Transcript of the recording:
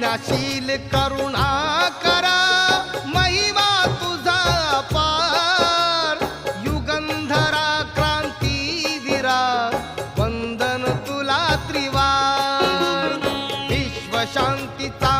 दयाशील करुणा करा महिमा तुझा अपार युगंधरा क्रांतीवीरा वंदन तुला त्रिवार विश्व शांतीचा